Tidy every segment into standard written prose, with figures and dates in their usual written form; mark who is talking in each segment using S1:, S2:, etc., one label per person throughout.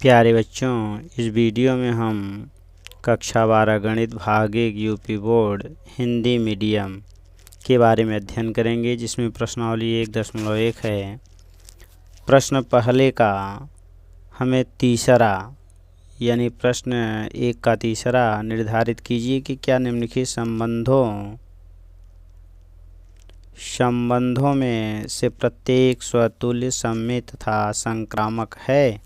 S1: प्यारे बच्चों, इस वीडियो में हम कक्षा 12 गणित भाग 1 यूपी बोर्ड हिंदी मीडियम के बारे में अध्ययन करेंगे, जिसमें प्रश्नावली 1.1 है। प्रश्न पहले का हमें तीसरा यानी प्रश्न 1 का तीसरा निर्धारित कीजिए कि क्या निम्नलिखित संबंधों में से प्रत्येक स्वतुल्य सममित तथा संक्रामक है।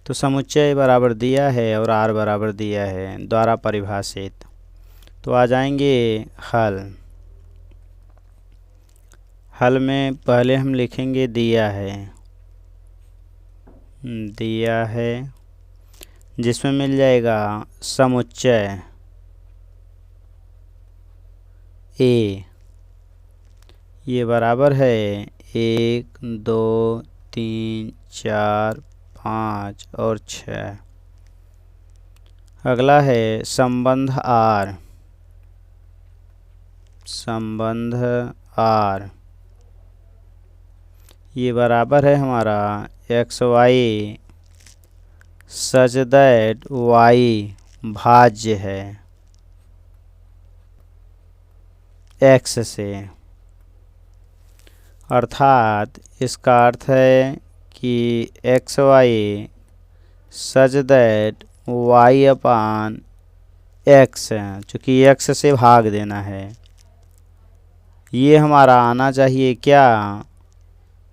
S1: तो समुच्चय बराबर दिया है और आर बराबर दिया है द्वारा परिभाषित। तो आ जाएंगे हल में पहले हम लिखेंगे दिया है जिसमें मिल जाएगा समुच्चय ए, ये बराबर है 1, 2, 3, 4, 5 और 6। अगला है संबंध आर, ये बराबर है हमारा x y such that y भाज्य है एक्स से। अर्थात इसका अर्थ है कि x y such that y अपान एक्स, चूँकि एक्स से भाग देना है, ये हमारा आना चाहिए क्या,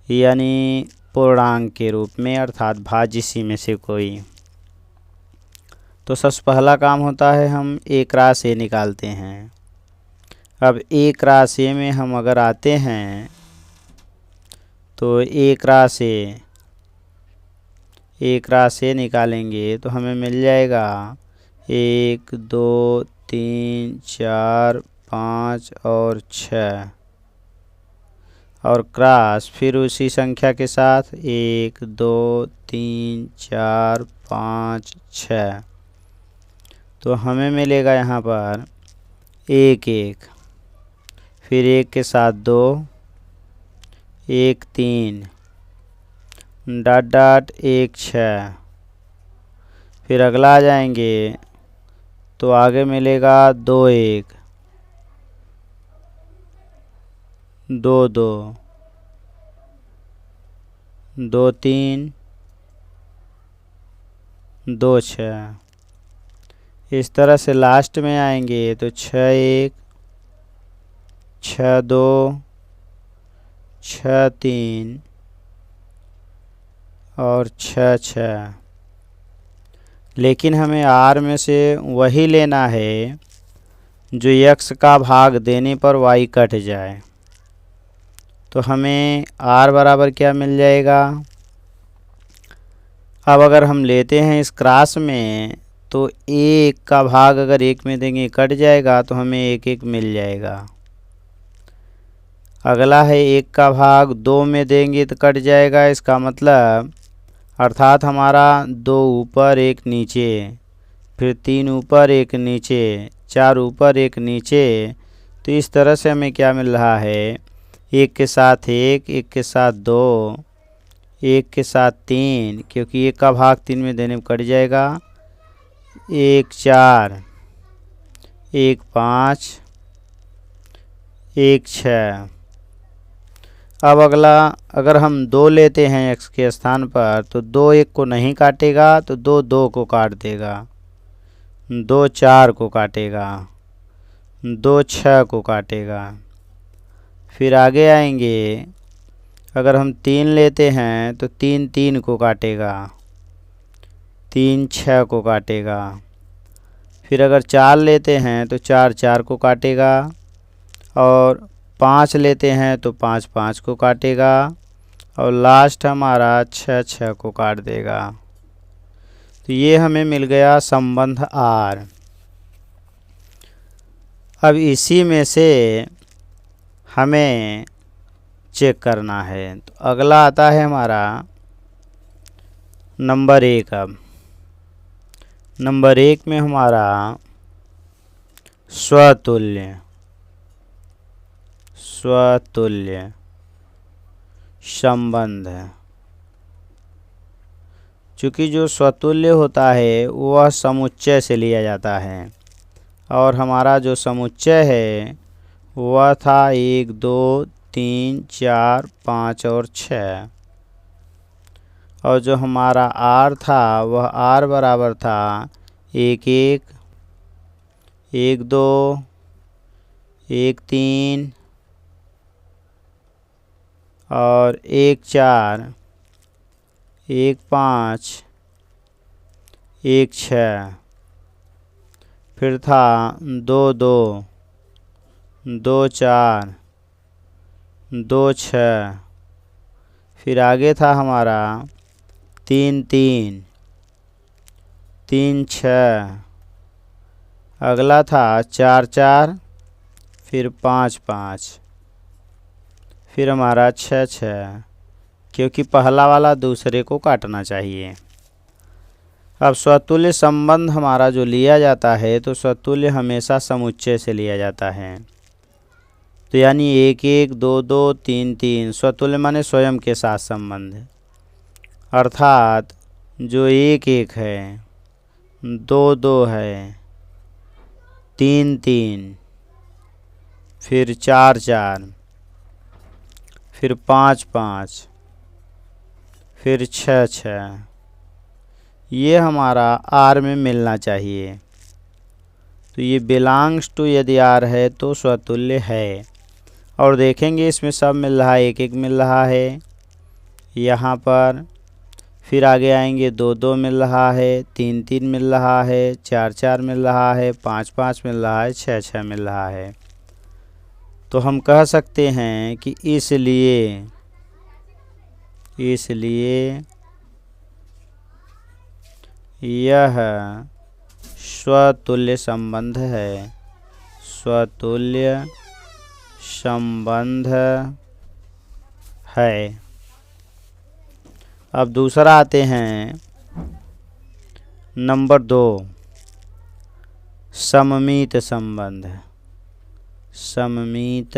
S1: यानी पूर्णांक के रूप में, अर्थात भाज्य इसी में से कोई। तो सबसे पहला काम होता है हम एक राशि ए निकालते हैं। अब एक राशि ए में हम अगर आते हैं तो एक राशि निकालेंगे तो हमें मिल जाएगा 1, 2, 3, 4, 5 और 6 और क्रॉस फिर उसी संख्या के साथ 1, 2, 3, 4, 5, 6। तो हमें मिलेगा यहाँ पर 1, 1, फिर 1 के साथ 2, 1, 3, डॉट डॉट 1, 6। फिर अगला आ जाएंगे तो आगे मिलेगा 2, 1, 2, 2, 2, 3, 2, 6। इस तरह से लास्ट में आएंगे तो 6, 1, 6, 2, 6, 3 और 6, 6। लेकिन हमें आर में से वही लेना है जो x का भाग देने पर y कट जाए। तो हमें r बराबर क्या मिल जाएगा। अब अगर हम लेते हैं इस क्रॉस में तो 1 का भाग अगर 1 में देंगे कट जाएगा, तो हमें 1, 1 मिल जाएगा। अगला है 1 का भाग 2 में देंगे तो कट जाएगा, इसका मतलब अर्थात हमारा 2 ऊपर 1 नीचे, फिर 3 ऊपर 1 नीचे, 4 ऊपर 1 नीचे। तो इस तरह से हमें क्या मिल रहा है, 1 के साथ 1, 1 के साथ 2, 1 के साथ 3, क्योंकि 1 का भाग 3 में देने में कट जाएगा, 1, 4, 1, 5, 1, 6। अब अगला अगर हम 2 लेते हैं x के स्थान पर तो 2 1 को नहीं काटेगा, तो 2 2 को काट देगा, 2 4 को काटेगा, 2 6 को काटेगा। फिर आगे आएंगे अगर हम 3 लेते हैं तो 3 3 को काटेगा, 3 6 को काटेगा। फिर अगर 4 लेते हैं तो 4 4 को काटेगा, और 5 लेते हैं तो 5 5 को काटेगा, और लास्ट हमारा 6 6 को काट देगा। तो ये हमें मिल गया संबंध आर। अब इसी में से हमें चेक करना है। तो अगला आता है हमारा नंबर 1। अब नंबर 1 में हमारा स्वतुल्य संबंध है। चूँकि जो स्वतुल्य होता है वह समुच्चय से लिया जाता है, और हमारा जो समुच्चय है वह था 1 2 3 4 5 और 6, और जो हमारा R था वह R बराबर था 1 1 1 2 1 3 और 1 4 1 5 1 6, फिर था 2 2 2 4 2 6, फिर आगे था हमारा 3 3 3 6, अगला था 4 4, फिर 5 5, फिर हमारा 6 6, क्योंकि पहला वाला दूसरे को काटना चाहिए। अब स्वतुल्य संबंध हमारा जो लिया जाता है तो स्वतुल्य हमेशा समुच्चय से लिया जाता है। तो यानी 1 1 2 2 3 3 स्वतुल्य माने स्वयं के साथ संबंध, अर्थात जो 1 1 है, 2 2 है, 3 3, फिर 4 4, फिर 5 5, फिर 6 6, ये हमारा R में मिलना चाहिए। तो ये बिलोंग्स टू यदि R है तो स्वतुल्य है। और देखेंगे इसमें सब मिल रहा है, 1 1 मिल रहा है यहाँ पर, फिर आगे आएंगे 2 2 मिल रहा है, 3 3 मिल रहा है, 4 4 मिल रहा है, 5 5 मिल रहा है, 6 6 मिल रहा है। तो हम कह सकते हैं कि इसलिए यह स्वतुल्य संबंध है, स्वतुल्य संबंध है। अब दूसरा आते हैं नंबर 2, सममित संबंध। सममित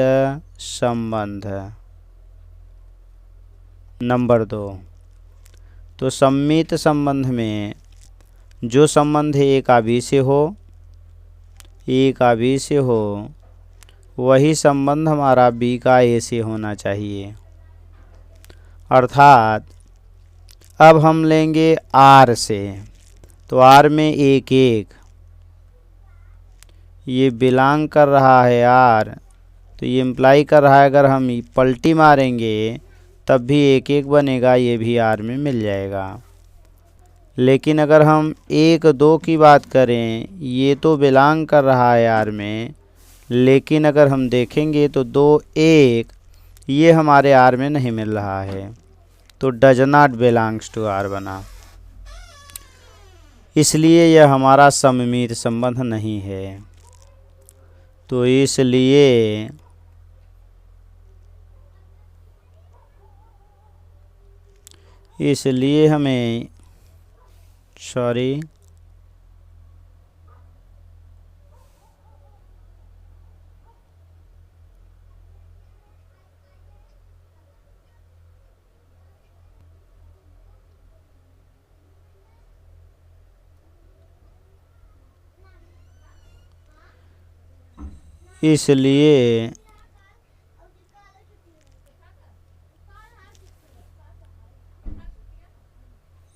S1: संबंध नंबर 2। तो सममित संबंध में जो संबंध एक आवेश हो वही संबंध हमारा B का A से होना चाहिए। अर्थात अब हम लेंगे R से, तो R में 1 1, ये बिलोंग कर रहा है R, तो ये इम्प्लाई कर रहा है अगर हम पलटी मारेंगे तब भी 1 1 बनेगा, ये भी R में मिल जाएगा। लेकिन अगर हम 1 2 की बात करें, ये तो बिलोंग कर रहा है R में, लेकिन अगर हम देखेंगे तो 2 1 ये हमारे R में नहीं मिल रहा है, तो does not belongs to R बना। इसलिए यह हमारा सममित संबंध नहीं है। तो इसलिए हमें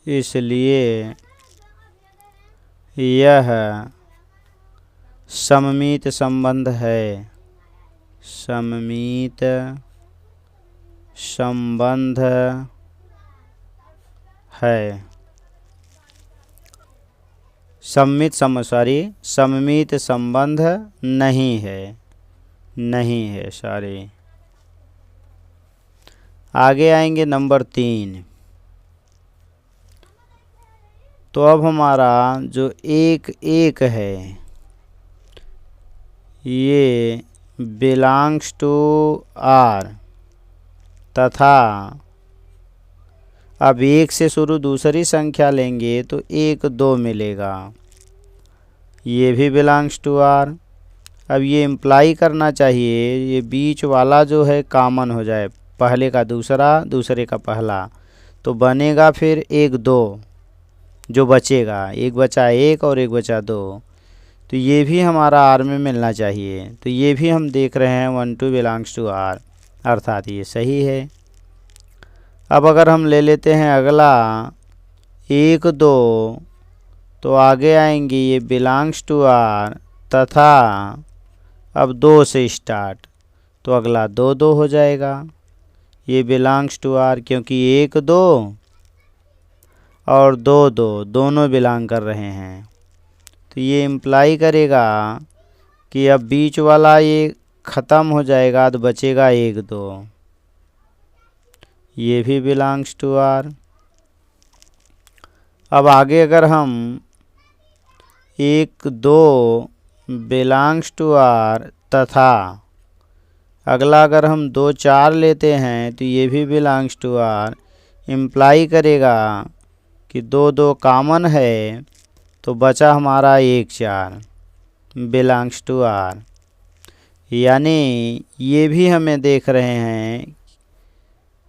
S1: इसलिए यह सममित संबंध है, सममित संबंध है। सममित संबंध नहीं है सॉरी। आगे आएंगे नंबर 3। तो अब हमारा जो 1 1 है ये बिलोंग्स टू R, तथा अब 1 से शुरू दूसरी संख्या लेंगे तो 1 2 मिलेगा, ये भी बिलोंग्स टू R। अब ये इम्प्लाई करना चाहिए ये बीच वाला जो है कॉमन हो जाए, पहले का दूसरा दूसरे का पहला, तो बनेगा फिर 1 2, जो बचेगा, एक बचा एक और एक बचा दो, तो ये भी हमारा आर में मिलना चाहिए। तो ये भी हम देख रहे हैं 1 2 बिलोंग्स टू आर, अर्थात ये सही है। अब अगर हम ले लेते हैं अगला 1 2, तो आगे आएंगे ये बिलोंग्स टू आर तथा अब 2 से स्टार्ट, तो अगला 2 2 हो जाएगा। ये बिलोंग्स टू आर क्योंकि 1 2 और 2 2 दोनों बिलोंग कर रहे हैं, तो ये इम्प्लाई करेगा कि अब बीच वाला ये ख़त्म हो जाएगा तो बचेगा 1 2, ये भी बिलोंग्स टू आर। अब आगे अगर हम 1 2 बिलोंग्स टू आर तथा अगला अगर हम 2 4 लेते हैं तो ये भी बिलोंग्स टू आर, इम्प्लाई करेगा कि 2 2 कॉमन है तो बचा हमारा 1 4 बिलोंग्स टू आर। यानी ये भी हमें देख रहे हैं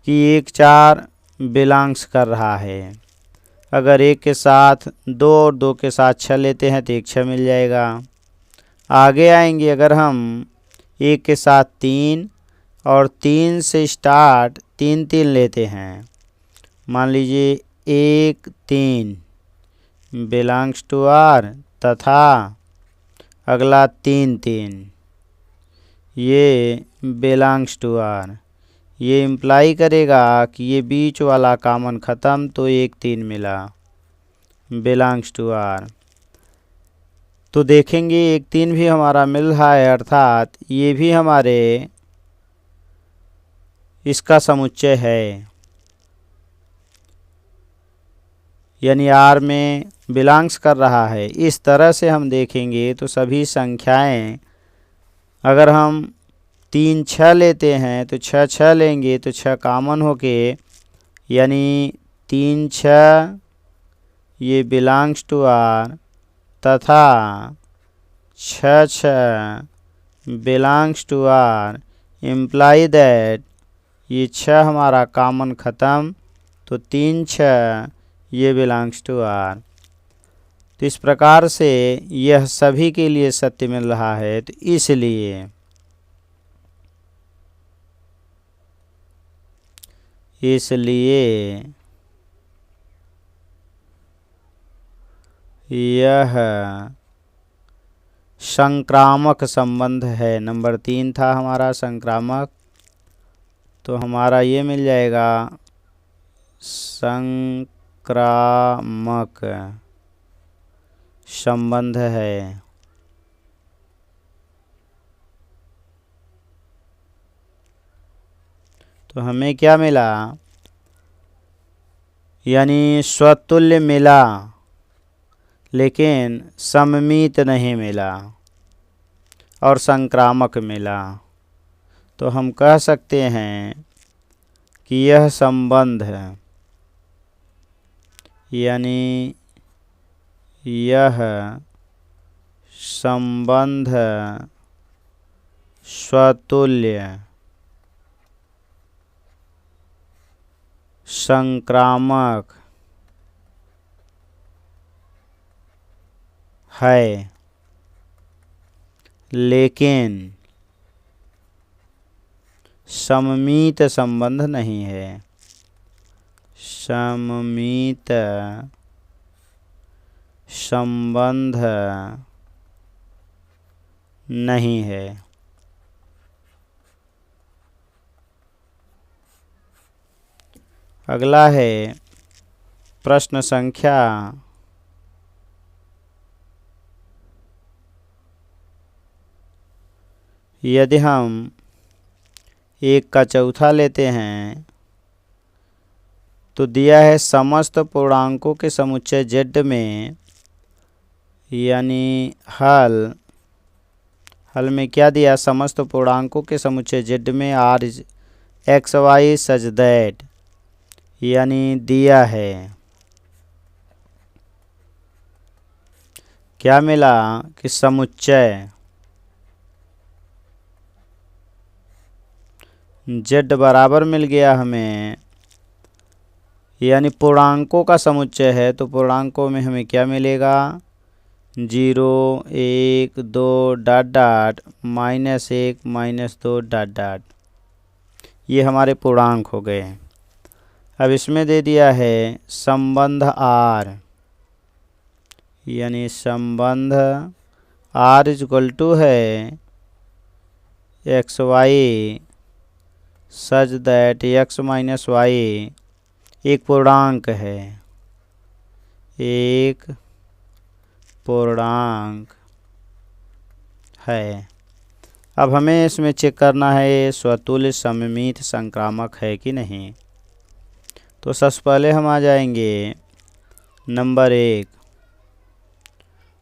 S1: कि 1 4 बिलोंग्स कर रहा है। अगर 1 के साथ 2 और 2 के साथ 6 लेते हैं तो 1 6 मिल जाएगा। आगे आएंगे अगर हम 1 के साथ 3 और 3 से स्टार्ट 3 3 लेते हैं, मान लीजिए 1 3 बिलोंग्स टू आर तथा अगला 3 3, ये बिलोंग्स टू आर। ये इम्प्लाई करेगा कि ये बीच वाला कॉमन ख़त्म तो 1 3 मिला, बिलोंग्स टू आर। तो देखेंगे 1 3 भी हमारा मिल रहा है, अर्थात ये भी हमारे इसका समुच्चय है, यानी आर में बिलोंग्स कर रहा है। इस तरह से हम देखेंगे तो सभी संख्याएं, अगर हम 3 6 लेते हैं तो 6 6 लेंगे तो 6 कॉमन होके, यानी 3 6 ये बिलोंग्स टू आर तथा 6 6 belongs to R, imply that ये 6 हमारा कॉमन ख़त्म तो 3 6 ये बिलोंग्स टू आर। तो इस प्रकार से यह सभी के लिए सत्य मिल रहा है, तो इसलिए यह संक्रामक संबंध है। नंबर 3 था हमारा संक्रामक, तो हमारा ये मिल जाएगा संक्रामक संबंध है। तो हमें क्या मिला, यानी स्वतुल्य मिला लेकिन सममित नहीं मिला और संक्रामक मिला। तो हम कह सकते हैं कि यह संबंध है, यानी यह संबंध स्वतुल्य संक्रामक है, लेकिन सममित संबंध नहीं है। सममित संबंध नहीं है। अगला है प्रश्न संख्या यदि हम 1 का चौथा लेते हैं तो दिया है समस्त पूर्णांकों के समुच्चय Z में, यानी हल में क्या दिया, समस्त पूर्णांकों के समुच्चय Z में R X Y such that, यानी दिया है क्या मिला कि समुच्चय Z बराबर मिल गया हमें, यानी पूर्णांकों का समुच्चय है, तो पूर्णांकों में हमें क्या मिलेगा, 0 1 2 डॉट डॉट -1 -2 डॉट डॉट। ये हमारे पूर्णांक हो गए हैं। अब इसमें दे दिया है संबंध R, यानी संबंध R = है xy such that x - y एक पूर्णांक है, एक पूर्णांक है। अब हमें इसमें चेक करना है स्वतुल्य सममित संक्रामक है कि नहीं। तो सबसे पहले हम आ जाएंगे नंबर 1,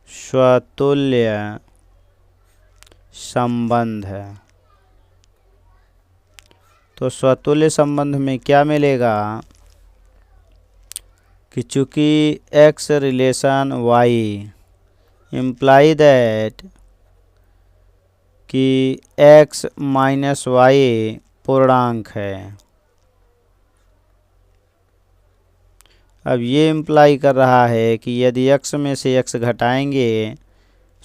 S1: स्वतुल्य संबंध। तो स्वतुल्य संबंध में क्या मिलेगा कि चूँकि x relation y imply that कि x - y पूर्णांक है। अब ये इम्प्लाई कर रहा है कि यदि x में से x घटाएंगे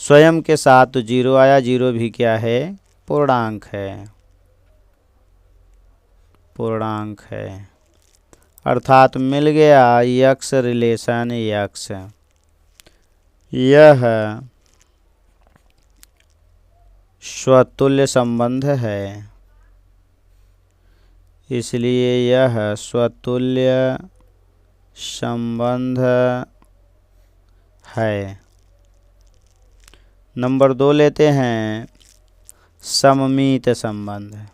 S1: स्वयं के साथ तो 0 आया, 0 भी क्या है, पूर्णांक है, पूर्णांक है। अर्थात मिल गया x रिलेशन x। यह स्वतुल्य संबंध है, इसलिए यह स्वतुल्य संबंध है। नंबर 2 लेते हैं सममित संबंध।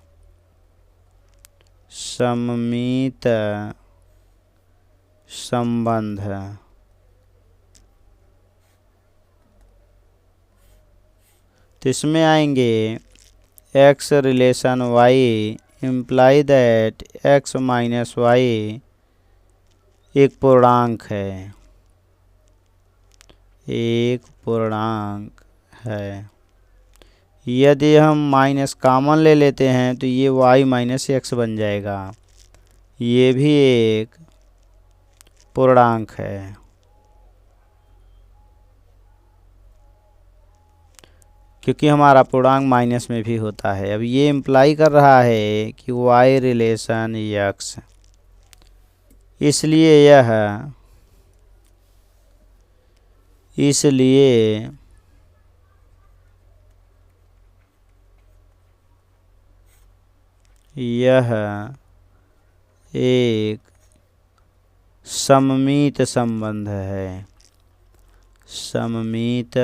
S1: सममित संबंध तो इसमें आएंगे x relation y imply that x - y एक पूर्णांक है, एक पूर्णांक है। यदि हम माइनस कॉमन ले लेते हैं तो ये y - x बन जाएगा, ये भी एक पूर्णांक है। क्योंकि हमारा पूर्णांक माइनस में भी होता है। अब ये इम्प्लाई कर रहा है कि y रिलेशन x, इसलिए यह एक सममित संबंध है, सममित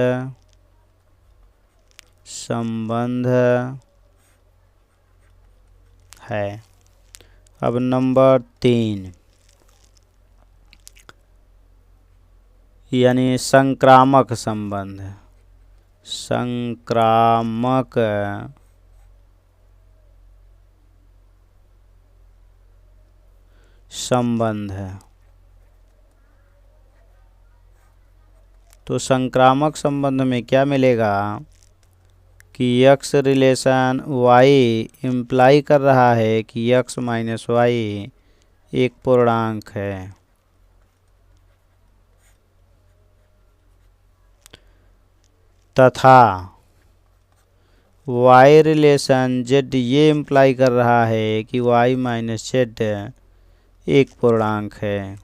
S1: संबंध है। अब नंबर 3, यानी संक्रामक संबंध। संक्रामक संबंध है। तो संक्रामक संबंध में क्या मिलेगा कि x रिलेशन y इम्प्लाई कर रहा है कि x - y एक पूर्णांक है। तथा y रिलेशन z ये इम्प्लाई कर रहा है कि y - z एक पूर्णांक है।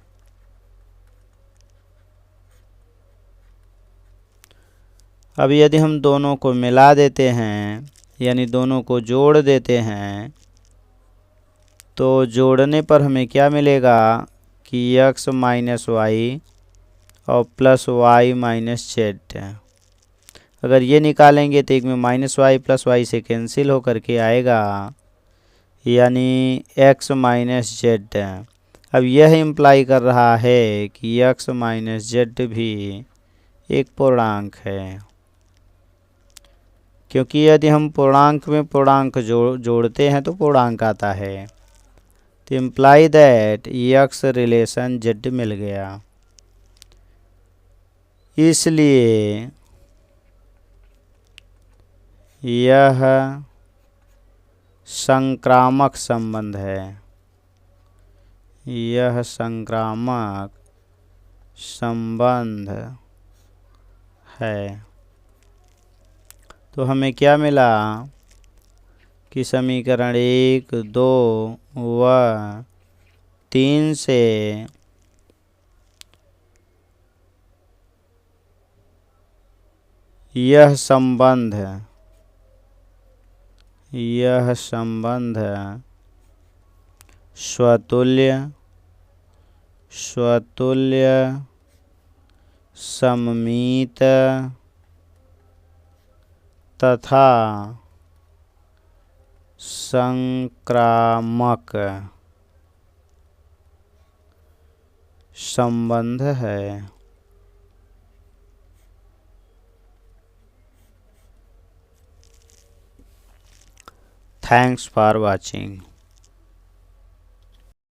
S1: अब यदि हम दोनों को मिला देते हैं, यानी दोनों को जोड़ देते हैं, तो जोड़ने पर हमें क्या मिलेगा कि x - y और प्लस y - z। अगर ये निकालेंगे तो एक में -y + y से कैंसिल होकर के आएगा, यानी x - z। अब यह इम्प्लाई कर रहा है कि x - z भी एक पूर्णांक है। क्योंकि यदि हम पूर्णांक में पूर्णांक जोड़ते हैं तो पूर्णांक आता है, तो imply that x relation z मिल गया। इसलिए यह संक्रामक संबंध है, यह संक्रामक संबंध है। तो हमें क्या मिला कि समीकरण 1, 2 व 3 से यह संबंध स्वतुल्य सममित तथा संक्रामक संबंध है। Thanks for watching.